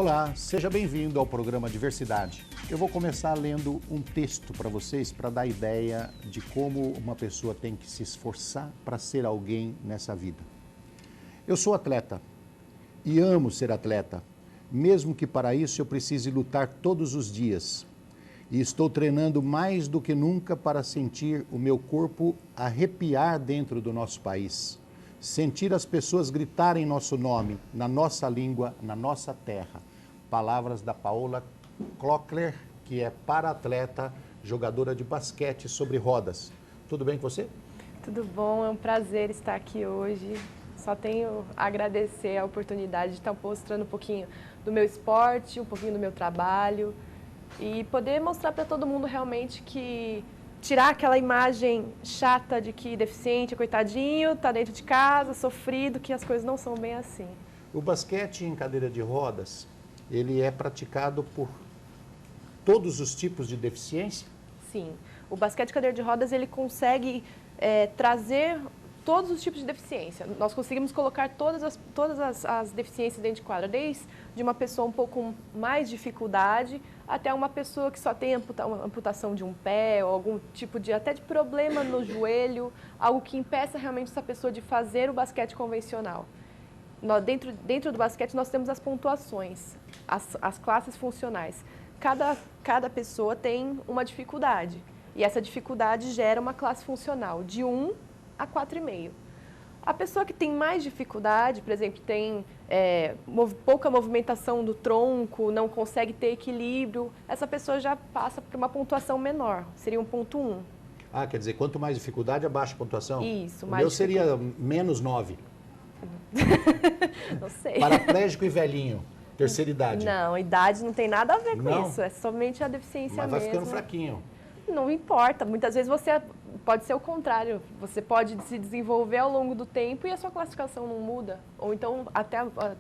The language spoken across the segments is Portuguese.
Olá, seja bem-vindo ao programa Diversidade. Eu vou começar lendo um texto para vocês para dar ideia de como uma pessoa tem que se esforçar para ser alguém nessa vida. Eu sou atleta e amo ser atleta, mesmo que para isso eu precise lutar todos os dias. E estou treinando mais do que nunca para sentir o meu corpo arrepiar dentro do nosso país. Sentir as pessoas gritarem nosso nome, na nossa língua, na nossa terra. Palavras da Paola Klockler, que é para-atleta, jogadora de basquete sobre rodas. Tudo bem com você? Tudo bom, é um prazer estar aqui hoje. Só tenho a agradecer a oportunidade de estar mostrando um pouquinho do meu esporte, um pouquinho do meu trabalho e poder mostrar para todo mundo realmente que tirar aquela imagem chata de que deficiente, coitadinho, está dentro de casa, sofrido, que as coisas não são bem assim. O basquete em cadeira de rodas, ele é praticado por todos os tipos de deficiência? Sim, o basquete em cadeira de rodas, ele consegue trazer todos os tipos de deficiência. Nós conseguimos colocar todas as deficiências dentro de quadra, desde uma pessoa um pouco mais dificuldade até uma pessoa que só tem amputação de um pé ou algum tipo até de problema no joelho, algo que impeça realmente essa pessoa de fazer o basquete convencional. Dentro do basquete nós temos as pontuações, as classes funcionais. Cada pessoa tem uma dificuldade e essa dificuldade gera uma classe funcional de 1 a 4,5. A pessoa que tem mais dificuldade, por exemplo, tem pouca movimentação do tronco, não consegue ter equilíbrio, essa pessoa já passa por uma pontuação menor, seria um ponto 1. Ah, quer dizer, quanto mais dificuldade, abaixa a pontuação? Isso. O meu seria menos 9. Não sei. Paraplégico e velhinho, terceira idade. Não, idade não tem nada a ver com isso, é somente a deficiência mesmo. Mas vai ficando fraquinho. Não importa, muitas vezes você pode ser o contrário, você pode se desenvolver ao longo do tempo e a sua classificação não muda, ou então até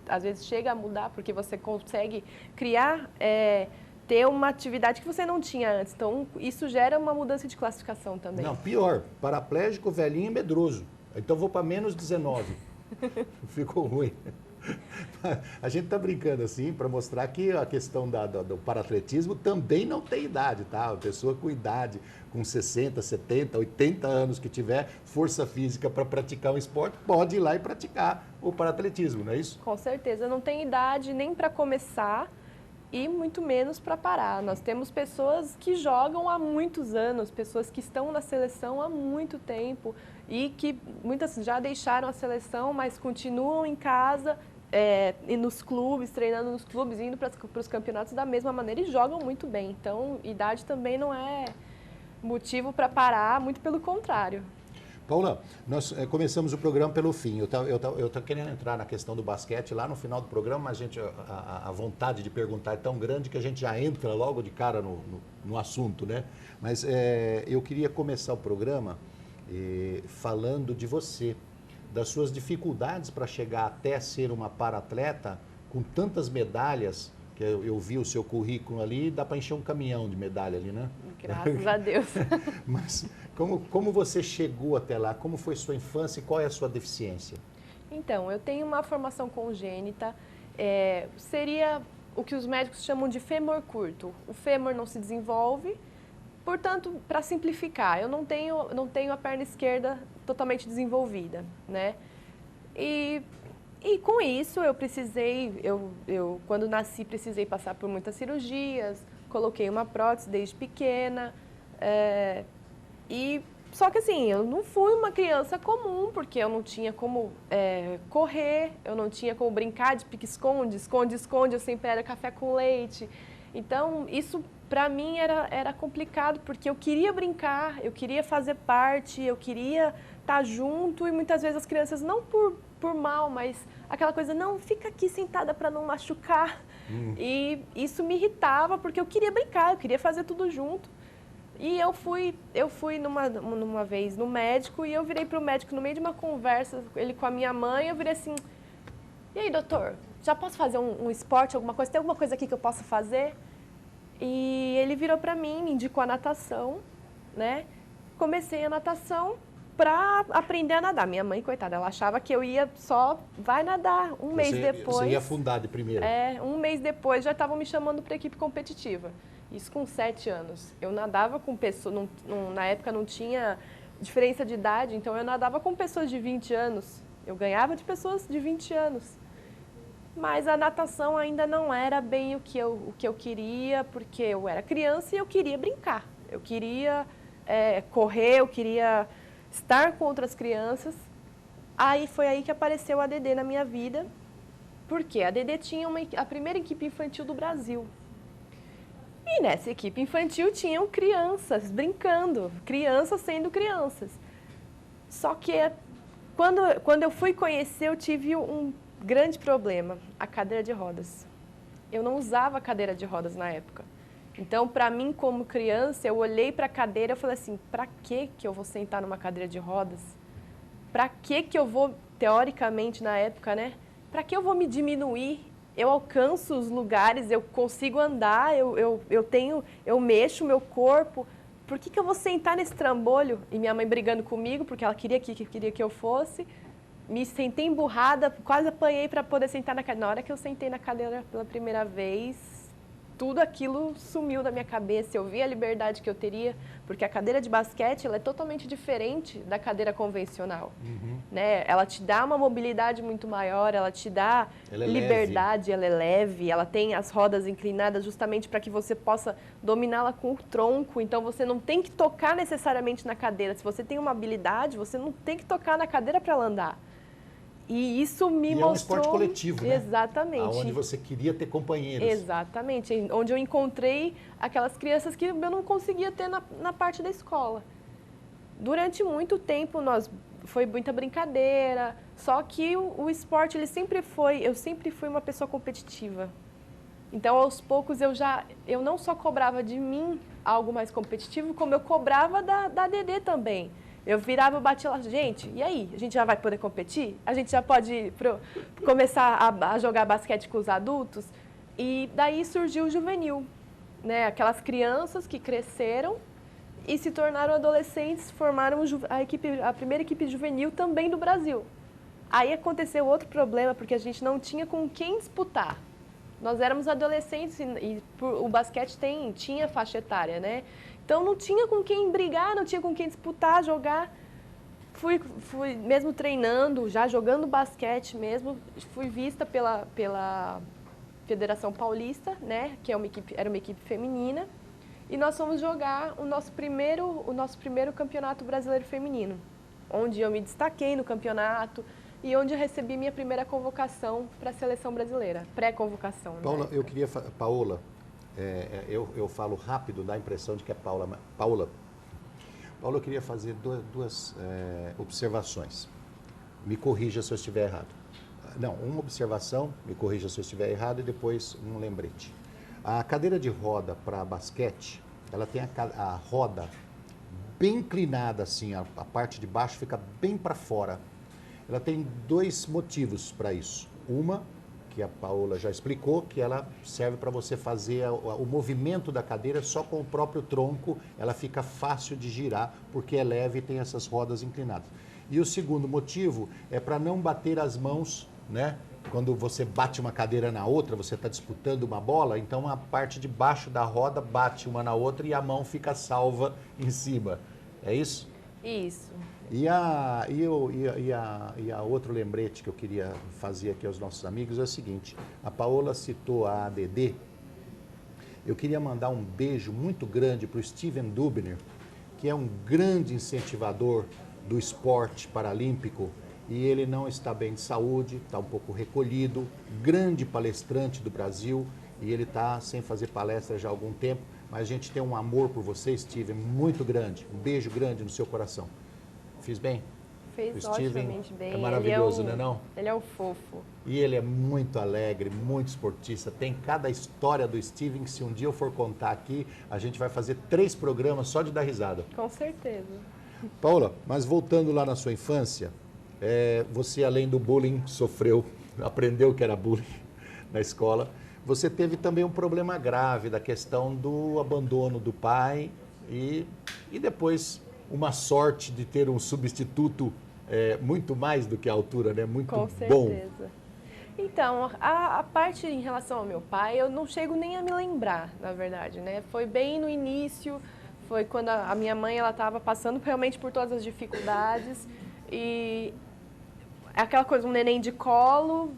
às vezes chega a mudar porque você consegue criar, ter uma atividade que você não tinha antes, então isso gera uma mudança de classificação também. Não, pior, paraplégico, velhinho e medroso, então vou para menos 19, ficou ruim. A gente está brincando assim para mostrar que a questão do paraatletismo também não tem idade, tá? A pessoa com idade, com 60, 70, 80 anos que tiver força física para praticar um esporte, pode ir lá e praticar o paraatletismo, não é isso? Com certeza, não tem idade nem para começar e muito menos para parar. Nós temos pessoas que jogam há muitos anos, pessoas que estão na seleção há muito tempo e que muitas já deixaram a seleção, mas continuam em casa, e nos clubes, treinando nos clubes, indo para os campeonatos da mesma maneira e jogam muito bem. Então, idade também não é motivo para parar, muito pelo contrário. Paula, nós começamos o programa pelo fim. Eu tô querendo entrar na questão do basquete lá no final do programa, mas a vontade de perguntar é tão grande que a gente já entra logo de cara no assunto, né? Mas eu queria começar o programa falando de você, das suas dificuldades para chegar até ser uma para-atleta com tantas medalhas, que eu vi o seu currículo ali, dá para encher um caminhão de medalha ali, né? Graças a Deus. Mas como você chegou até lá? Como foi sua infância e qual é a sua deficiência? Então, eu tenho uma formação congênita, seria o que os médicos chamam de fêmur curto. O fêmur não se desenvolve, portanto, para simplificar, eu não tenho a perna esquerda totalmente desenvolvida, né? E com isso eu precisei, quando nasci precisei passar por muitas cirurgias, coloquei uma prótese desde pequena, só que assim, eu não fui uma criança comum, porque eu não tinha como correr, eu não tinha como brincar de pique-esconde, esconde-esconde, eu sempre era café com leite. Então, isso para mim era complicado, porque eu queria brincar, eu queria fazer parte, eu queria estar junto e muitas vezes as crianças, não por mal, mas aquela coisa, não, fica aqui sentada para não machucar. E isso me irritava, porque eu queria brincar, eu queria fazer tudo junto. E eu fui numa vez no médico e eu virei para o médico no meio de uma conversa, ele com a minha mãe, eu virei assim, e aí, doutor, já posso fazer um esporte, alguma coisa? Tem alguma coisa aqui que eu possa fazer? E ele virou para mim, me indicou a natação, né? Comecei a natação, para aprender a nadar. Minha mãe, coitada, ela achava que eu ia só, vai nadar. Um mês depois... Você ia afundar de primeira. Um mês depois já estavam me chamando para equipe competitiva. Isso com 7 anos. Eu nadava com pessoas, na época não tinha diferença de idade, então eu nadava com pessoas de 20 anos. Eu ganhava de pessoas de 20 anos. Mas a natação ainda não era bem o que eu queria, porque eu era criança e eu queria brincar. Eu queria correr, eu queria estar com outras crianças. Aí foi aí que apareceu a ADD na minha vida, porque a ADD tinha a primeira equipe infantil do Brasil. E nessa equipe infantil tinham crianças brincando, crianças sendo crianças. Só que quando eu fui conhecer, eu tive um grande problema, a cadeira de rodas. Eu não usava cadeira de rodas na época. Então, para mim, como criança, eu olhei para a cadeira e falei assim, para que eu vou sentar numa cadeira de rodas? Para que eu vou, teoricamente, na época, né? Para que eu vou me diminuir? Eu alcanço os lugares, eu consigo andar, eu mexo o meu corpo. Por que eu vou sentar nesse trambolho? E minha mãe brigando comigo, porque ela queria que eu fosse. Me sentei emburrada, quase apanhei para poder sentar na cadeira. Na hora que eu sentei na cadeira pela primeira vez, tudo aquilo sumiu da minha cabeça. Eu vi a liberdade que eu teria, porque a cadeira de basquete ela é totalmente diferente da cadeira convencional. Né? Ela te dá uma mobilidade muito maior, ela te dá liberdade, ela é leve, ela tem as rodas inclinadas justamente para que você possa dominá-la com o tronco. Então, você não tem que tocar necessariamente na cadeira. Se você tem uma habilidade, você não tem que tocar na cadeira para ela andar. E isso me mostrou... é um esporte coletivo, né? Exatamente. Onde você queria ter companheiros. Exatamente. Onde eu encontrei aquelas crianças que eu não conseguia ter na parte da escola. Durante muito tempo, foi muita brincadeira. Só que o esporte, eu sempre fui uma pessoa competitiva. Então, aos poucos, eu não só cobrava de mim algo mais competitivo, como eu cobrava da ADD também. Eu virava e batia lá, gente, e aí? A gente já vai poder competir? A gente já pode começar a jogar basquete com os adultos? E daí surgiu o juvenil, né? Aquelas crianças que cresceram e se tornaram adolescentes, formaram a primeira equipe juvenil também do Brasil. Aí aconteceu outro problema, porque a gente não tinha com quem disputar. Nós éramos adolescentes e o basquete tinha faixa etária, né? Então, não tinha com quem brigar, não tinha com quem disputar, jogar. Fui mesmo treinando, já jogando basquete mesmo, fui vista pela Federação Paulista, né, que era uma equipe feminina, e nós fomos jogar o nosso primeiro campeonato brasileiro feminino, onde eu me destaquei no campeonato e onde eu recebi minha primeira convocação para a seleção brasileira, pré-convocação. Paula, eu queria... Paola... eu falo rápido, dá a impressão de que é Paula. Paula, eu queria fazer duas observações. Me corrija se eu estiver errado. Não, uma observação, me corrija se eu estiver errado, e depois um lembrete. A cadeira de roda para basquete, ela tem a roda bem inclinada, assim, a parte de baixo fica bem para fora. Ela tem 2 motivos para isso. Uma, que a Paola já explicou, que ela serve para você fazer o movimento da cadeira só com o próprio tronco, ela fica fácil de girar, porque é leve e tem essas rodas inclinadas. E o segundo motivo é para não bater as mãos, né? Quando você bate uma cadeira na outra, você está disputando uma bola, então a parte de baixo da roda bate uma na outra e a mão fica salva em cima. É isso? Isso. E a outro lembrete que eu queria fazer aqui aos nossos amigos é o seguinte: a Paola citou a ADD. Eu queria mandar um beijo muito grande para o Steven Dubner, que é um grande incentivador do esporte paralímpico, e ele não está bem de saúde, está um pouco recolhido, grande palestrante do Brasil, e ele está sem fazer palestra já há algum tempo, mas a gente tem um amor por você, Steven, muito grande. Um beijo grande no seu coração. Fiz bem? Fez otimamente bem. É maravilhoso, né, não? Ele é um fofo. E ele é muito alegre, muito esportista. Tem cada história do Steven que, se um dia eu for contar aqui, a gente vai fazer 3 programas só de dar risada. Com certeza. Paula, mas voltando lá na sua infância, você, além do bullying, aprendeu que era bullying na escola. Você teve também um problema grave da questão do abandono do pai e depois uma sorte de ter um substituto muito mais do que a altura, né? Muito bom. Com certeza. Então, a parte em relação ao meu pai, eu não chego nem a me lembrar, na verdade, né? Foi bem no início, foi quando a minha mãe ela estava passando realmente por todas as dificuldades e aquela coisa, um neném de colo,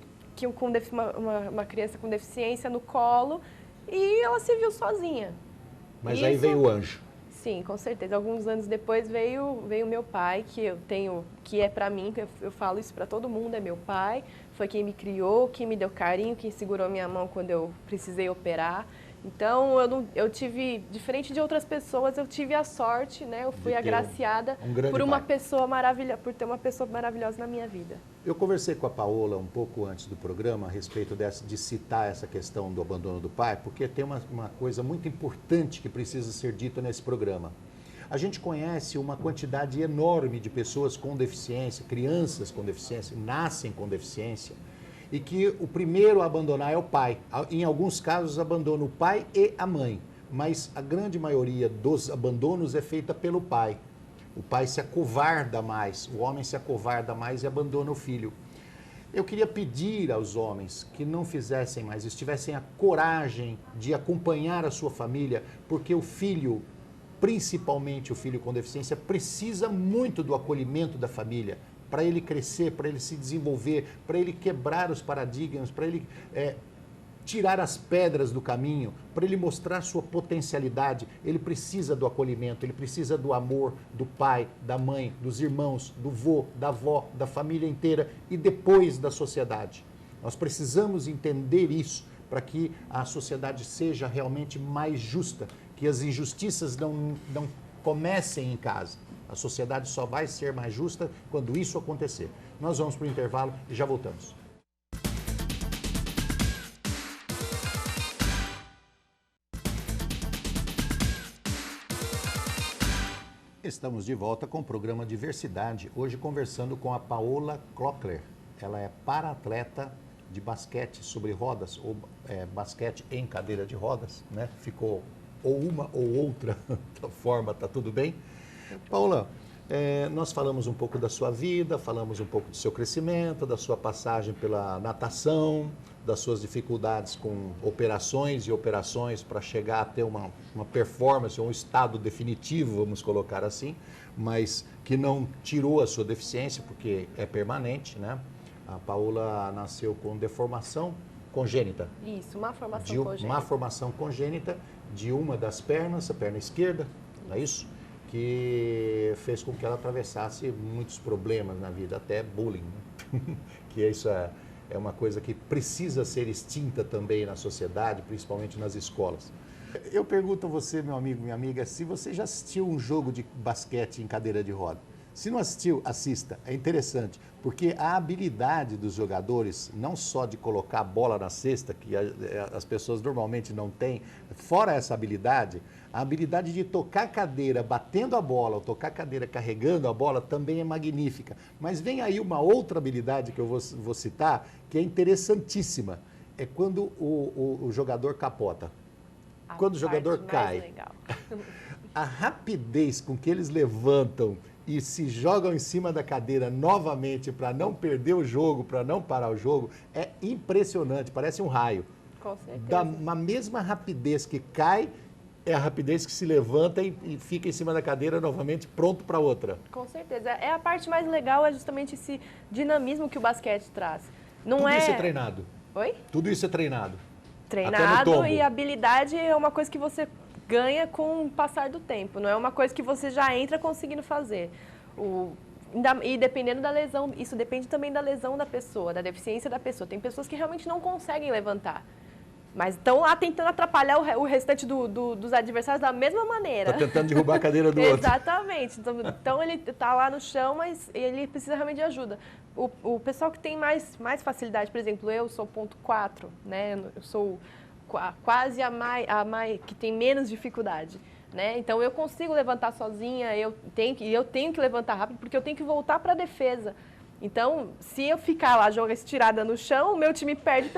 uma criança com deficiência no colo e ela se viu sozinha. Mas aí veio o anjo. Sim, com certeza. Alguns anos depois veio meu pai, que é pra mim, eu falo isso pra todo mundo, é meu pai. Foi quem me criou, quem me deu carinho, quem segurou minha mão quando eu precisei operar. Então, eu tive, diferente de outras pessoas, eu tive a sorte, né? Eu fui agraciada por por ter uma pessoa maravilhosa na minha vida. Eu conversei com a Paola um pouco antes do programa a respeito de citar essa questão do abandono do pai, porque tem uma coisa muito importante que precisa ser dita nesse programa. A gente conhece uma quantidade enorme de pessoas com deficiência, crianças com deficiência, nascem com deficiência, e que o primeiro a abandonar é o pai. Em alguns casos, abandona o pai e a mãe, mas a grande maioria dos abandonos é feita pelo pai. O pai se acovarda mais, o homem se acovarda mais e abandona o filho. Eu queria pedir aos homens que não fizessem mais isso, tivessem a coragem de acompanhar a sua família, porque o filho, principalmente o filho com deficiência, precisa muito do acolhimento da família, para ele crescer, para ele se desenvolver, para ele quebrar os paradigmas, para ele tirar as pedras do caminho, para ele mostrar sua potencialidade. Ele precisa do acolhimento, ele precisa do amor do pai, da mãe, dos irmãos, do vô, da avó, da família inteira e depois da sociedade. Nós precisamos entender isso para que a sociedade seja realmente mais justa, que as injustiças não comecem em casa. A sociedade só vai ser mais justa quando isso acontecer. Nós vamos para o intervalo e já voltamos. Estamos de volta com o programa Diversidade, hoje conversando com a Paola Klockler. Ela é para-atleta de basquete sobre rodas, ou basquete em cadeira de rodas, né? Ficou ou uma ou outra forma, tá tudo bem? Paola, nós falamos um pouco da sua vida, falamos um pouco do seu crescimento, da sua passagem pela natação, das suas dificuldades com operações e operações para chegar a ter uma performance, um estado definitivo, vamos colocar assim, mas que não tirou a sua deficiência, porque é permanente, né? A Paola nasceu com deformação congênita. Isso, má formação congênita. Má formação congênita de uma das pernas, a perna esquerda, não é isso? Que fez com que ela atravessasse muitos problemas na vida, até bullying, né? Que isso é uma coisa que precisa ser extinta também na sociedade, principalmente nas escolas. Eu pergunto a você, meu amigo, minha amiga, se você já assistiu um jogo de basquete em cadeira de roda. Se não assistiu, assista. É interessante, porque a habilidade dos jogadores, não só de colocar a bola na cesta, que as pessoas normalmente não têm, fora essa habilidade, a habilidade de tocar a cadeira batendo a bola, ou tocar a cadeira carregando a bola, também é magnífica. Mas vem aí uma outra habilidade que eu vou citar, que é interessantíssima. É quando o jogador capota. Quando o jogador cai. A rapidez com que eles levantam e se jogam em cima da cadeira novamente para não perder o jogo, para não parar o jogo, é impressionante, parece um raio. Com certeza. Da mesma rapidez que cai, é a rapidez que se levanta e fica em cima da cadeira novamente, pronto para outra. Com certeza. A parte mais legal é justamente esse dinamismo que o basquete traz. Tudo isso é treinado. Oi? Tudo isso é treinado. Treinado, e habilidade é uma coisa que você ganha com o passar do tempo, não é uma coisa que você já entra conseguindo fazer. E dependendo da lesão, isso depende também da lesão da pessoa, da deficiência da pessoa. Tem pessoas que realmente não conseguem levantar, mas estão lá tentando atrapalhar o restante dos adversários da mesma maneira. Está tentando derrubar a cadeira do outro. Exatamente. Então ele está lá no chão, mas ele precisa realmente de ajuda. O pessoal que tem mais facilidade, por exemplo, eu sou ponto 4, né? Eu sou quase a mais que tem menos dificuldade, né? Então eu consigo levantar sozinha, eu tenho que levantar rápido porque eu tenho que voltar para a defesa. Então, se eu ficar lá estirada no chão, o meu time perde,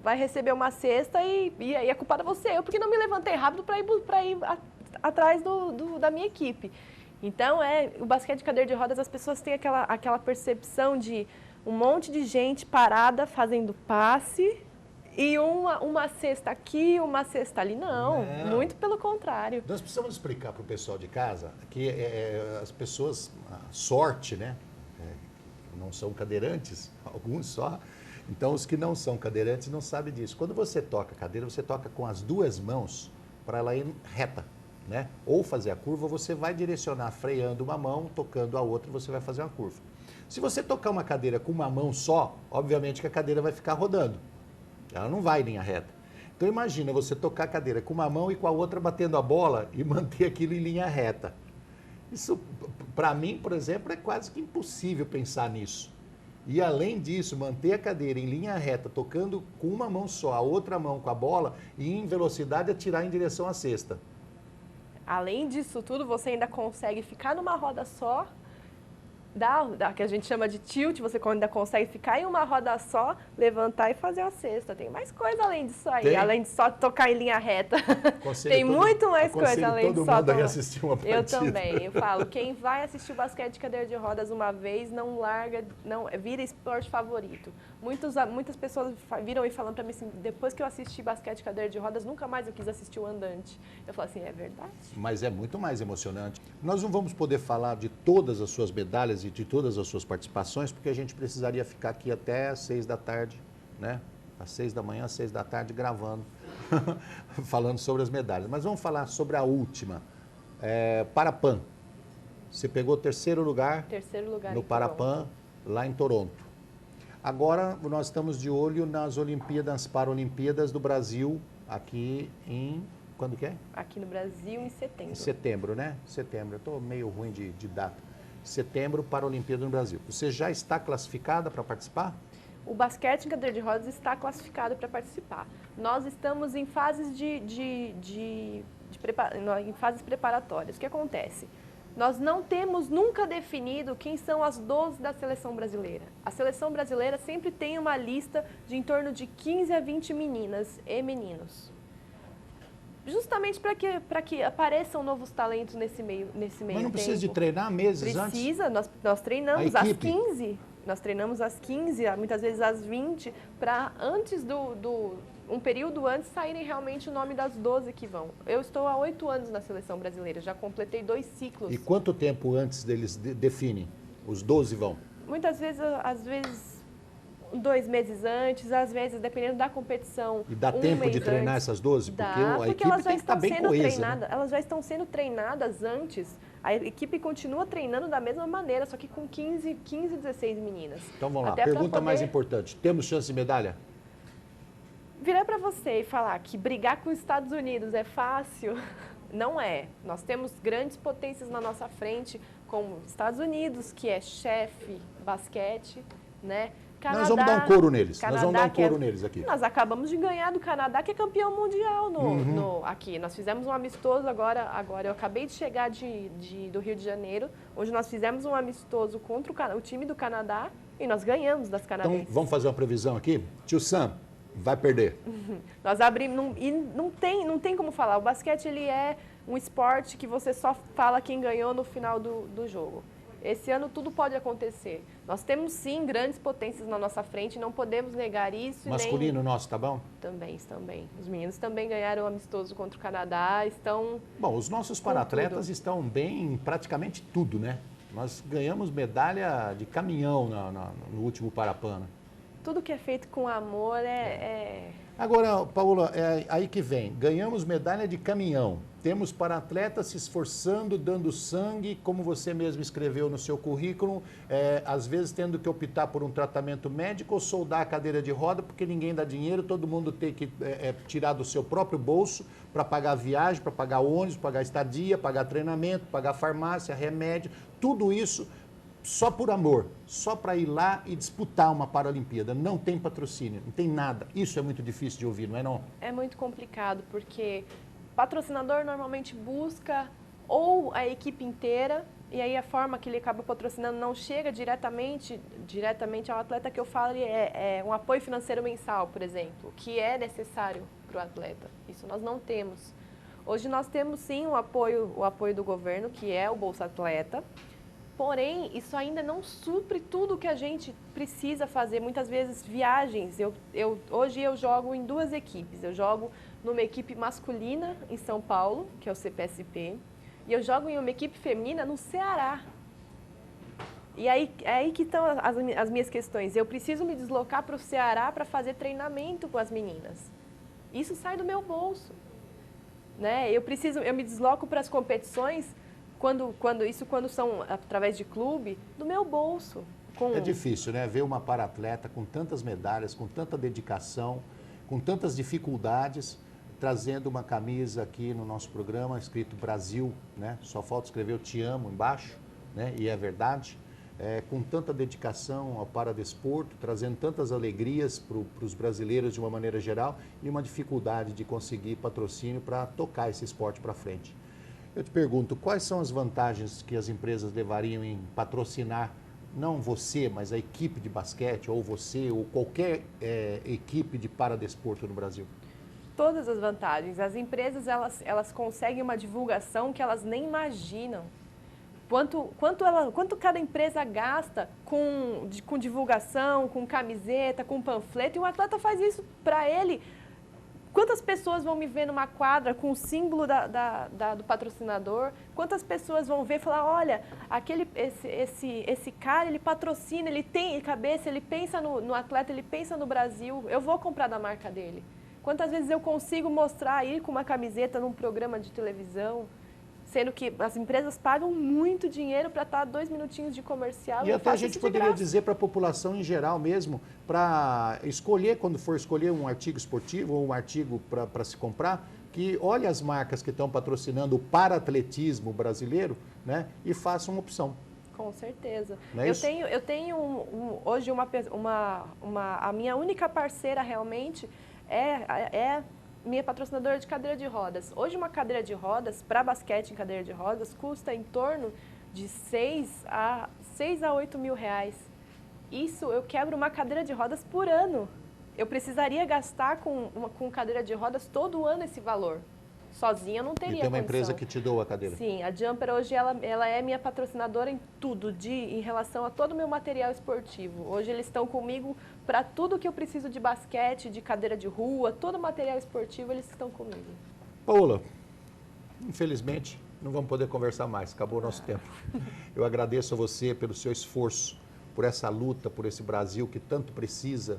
vai receber uma cesta e a culpada é você. Eu porque não me levantei rápido para ir atrás da minha equipe. Então, o basquete de cadeira de rodas, as pessoas têm aquela percepção de um monte de gente parada fazendo passe e uma cesta aqui, uma cesta ali. Não, muito pelo contrário. Nós precisamos explicar para o pessoal de casa que as pessoas, a sorte, né? Não são cadeirantes, alguns só. Então, os que não são cadeirantes não sabem disso. Quando você toca a cadeira, você toca com as duas mãos para ela ir reta, né? Ou fazer a curva, você vai direcionar freando uma mão, tocando a outra, você vai fazer uma curva. Se você tocar uma cadeira com uma mão só, obviamente que a cadeira vai ficar rodando. Ela não vai em linha reta. Então imagina você tocar a cadeira com uma mão e com a outra batendo a bola e manter aquilo em linha reta. Isso, para mim, por exemplo, é quase que impossível pensar nisso. E além disso, manter a cadeira em linha reta, tocando com uma mão só, a outra mão com a bola e em velocidade atirar em direção à cesta. Além disso tudo, você ainda consegue ficar numa roda só, que a gente chama de tilt, você ainda consegue ficar em uma roda só, levantar e fazer a cesta. Tem mais coisa além disso aí, além de só tocar em linha reta. Tem muito mais coisa além de só tocar. Assistir uma partida. Eu também, eu falo, quem vai assistir o basquete de cadeira de rodas uma vez, não larga, vira esporte favorito. Muitas pessoas viram e falando para mim assim, depois que eu assisti basquete de cadeira de rodas, nunca mais eu quis assistir o andante. Eu falo assim, é verdade? Mas é muito mais emocionante. Nós não vamos poder falar de todas as suas medalhas e de todas as suas participações, porque a gente precisaria ficar aqui até às 6 da tarde, né? Às 6 da manhã, às 6 da tarde, gravando, falando sobre as medalhas. Mas vamos falar sobre a última. Parapan. Você pegou terceiro lugar no Parapan, lá em Toronto. Agora, nós estamos de olho nas Paralimpíadas do Brasil, aqui em... Quando que é? Aqui no Brasil, em setembro. Em setembro, né? Setembro. Eu estou meio ruim de data. Setembro, Paralimpíada no Brasil. Você já está classificada para participar? O basquete em cadeira de rodas está classificado para participar. Nós estamos em fases em fases preparatórias. O que acontece? Nós não temos nunca definido quem são as 12 da seleção brasileira. A seleção brasileira sempre tem uma lista de em torno de 15 a 20 meninas e meninos. Justamente para que apareçam novos talentos nesse meio tempo. Mas não precisa de treinar meses antes? Precisa, nós treinamos às 15. Nós treinamos às 15, muitas vezes às 20, para antes um período antes saírem realmente o nome das 12 que vão. Eu estou há 8 anos na seleção brasileira, já completei 2 ciclos. E quanto tempo antes deles definem? Os 12 vão? Muitas vezes, às vezes, 2 meses antes, às vezes, dependendo da competição. E dá tempo de treinar essas 12? Porque elas já estão sendo treinadas. Elas já estão sendo treinadas antes. A equipe continua treinando da mesma maneira, só que com 15, 16 meninas. Então vamos lá, pergunta mais importante. Temos chance de medalha? Virar para você e falar que brigar com os Estados Unidos é fácil, não é. Nós temos grandes potências na nossa frente, como Estados Unidos, que é chefe basquete, né? Canadá, nós vamos dar um couro neles. Nós vamos dar um couro neles aqui. Nós acabamos de ganhar do Canadá, que é campeão mundial aqui. Nós fizemos um amistoso agora eu acabei de chegar do Rio de Janeiro, onde nós fizemos um amistoso contra o time do Canadá e nós ganhamos das canadenses. Então, vamos fazer uma previsão aqui? Tio Sam, vai perder. Nós abrimos, e não tem como falar. O basquete, ele é um esporte que você só fala quem ganhou no final do jogo. Esse ano tudo pode acontecer. Nós temos, sim, grandes potências na nossa frente, não podemos negar isso. Masculino nosso, tá bom? Também. Os meninos também ganharam amistoso contra o Canadá, estão... Bom, os nossos paratletas estão bem em praticamente tudo, né? Nós ganhamos medalha de caminhão no último Parapan. Tudo que é feito com amor Agora, Paula, aí que vem. Ganhamos medalha de caminhão. Temos paratletas se esforçando, dando sangue, como você mesmo escreveu no seu currículo, às vezes tendo que optar por um tratamento médico ou soldar a cadeira de roda, porque ninguém dá dinheiro, todo mundo tem que tirar do seu próprio bolso para pagar viagem, para pagar ônibus, pagar estadia, pagar treinamento, pagar farmácia, remédio, tudo isso só por amor, só para ir lá e disputar uma Paralimpíada. Não tem patrocínio, não tem nada. Isso é muito difícil de ouvir, não é não? É muito complicado, porque o patrocinador normalmente busca ou a equipe inteira, e aí a forma que ele acaba patrocinando não chega diretamente ao atleta, que eu falo é um apoio financeiro mensal, por exemplo, que é necessário para o atleta. Isso nós não temos. Hoje nós temos sim o apoio do governo, que é o Bolsa Atleta, porém isso ainda não supre tudo que a gente precisa fazer. Muitas vezes viagens, hoje eu jogo em 2 equipes, eu jogo numa equipe masculina em São Paulo, que é o CPSP, e eu jogo em uma equipe feminina no Ceará. E aí, é aí que estão as minhas questões. Eu preciso me deslocar para o Ceará para fazer treinamento com as meninas. Isso sai do meu bolso. Né? Eu me desloco para as competições, quando são através de clube, do meu bolso. É difícil, né? Ver uma para-atleta com tantas medalhas, com tanta dedicação, com tantas dificuldades, trazendo uma camisa aqui no nosso programa, escrito Brasil, né? Só falta escrever eu te amo embaixo, né? E é verdade. Com tanta dedicação ao paradesporto, trazendo tantas alegrias para os brasileiros de uma maneira geral e uma dificuldade de conseguir patrocínio para tocar esse esporte para frente. Eu te pergunto, quais são as vantagens que as empresas levariam em patrocinar, não você, mas a equipe de basquete, ou você, ou qualquer equipe de paradesporto no Brasil? Todas as vantagens. As empresas, elas conseguem uma divulgação que elas nem imaginam. Quanto cada empresa gasta com divulgação, com camiseta, com panfleto, e o atleta faz isso para ele. Quantas pessoas vão me ver numa quadra com o símbolo do patrocinador? Quantas pessoas vão ver e falar, olha, esse cara, ele patrocina, ele tem cabeça, ele pensa no atleta, ele pensa no Brasil, eu vou comprar da marca dele. Quantas vezes eu consigo mostrar aí com uma camiseta num programa de televisão? Sendo que as empresas pagam muito dinheiro para estar 2 minutinhos de comercial. E até a gente poderia dizer para a população em geral mesmo, para escolher, quando for escolher um artigo esportivo ou um artigo para se comprar, que olhe as marcas que estão patrocinando o para-atletismo brasileiro, né, e faça uma opção. Com certeza. Não é isso? Eu tenho hoje a minha única parceira realmente é minha patrocinadora de cadeira de rodas. Hoje uma cadeira de rodas, para basquete em cadeira de rodas, custa em torno de 6 a 8 mil reais. Isso eu quebro uma cadeira de rodas por ano. Eu precisaria gastar com cadeira de rodas todo ano esse valor. Sozinha eu não teria condição. E tem uma empresa que te doa a cadeira? Sim, a Jumper hoje ela é minha patrocinadora em tudo, em relação a todo o meu material esportivo. Hoje eles estão comigo para tudo que eu preciso de basquete, de cadeira de rua, todo o material esportivo eles estão comigo. Paola, infelizmente não vamos poder conversar mais, acabou o nosso tempo. Eu agradeço a você pelo seu esforço, por essa luta, por esse Brasil que tanto precisa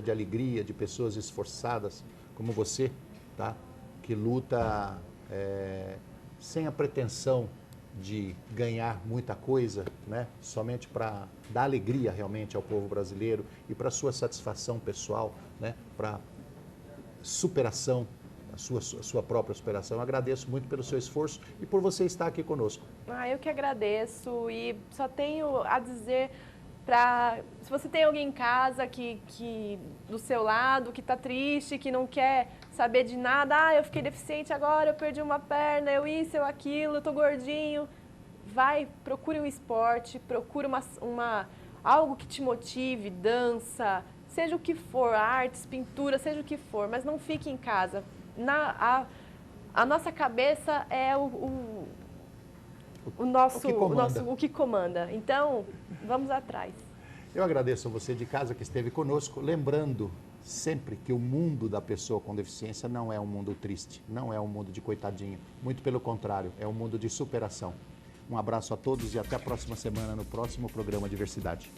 de alegria, de pessoas esforçadas como você, tá? Que luta sem a pretensão de ganhar muita coisa, né? Somente para dar alegria realmente ao povo brasileiro e para sua satisfação pessoal, né? Para superação, a sua própria superação. Eu agradeço muito pelo seu esforço e por você estar aqui conosco. Eu que agradeço e só tenho a dizer se você tem alguém em casa que do seu lado, que está triste, que não quer saber de nada, eu fiquei deficiente agora, eu perdi uma perna, eu isso, eu aquilo, eu tô gordinho, procure um esporte, procure algo que te motive, dança, seja o que for, artes, pintura, seja o que for, mas não fique em casa. A nossa cabeça é o que comanda. Então, vamos atrás. Eu agradeço a você de casa que esteve conosco, lembrando sempre que o mundo da pessoa com deficiência não é um mundo triste, não é um mundo de coitadinho, muito pelo contrário, é um mundo de superação. Um abraço a todos e até a próxima semana no próximo programa Diversidade.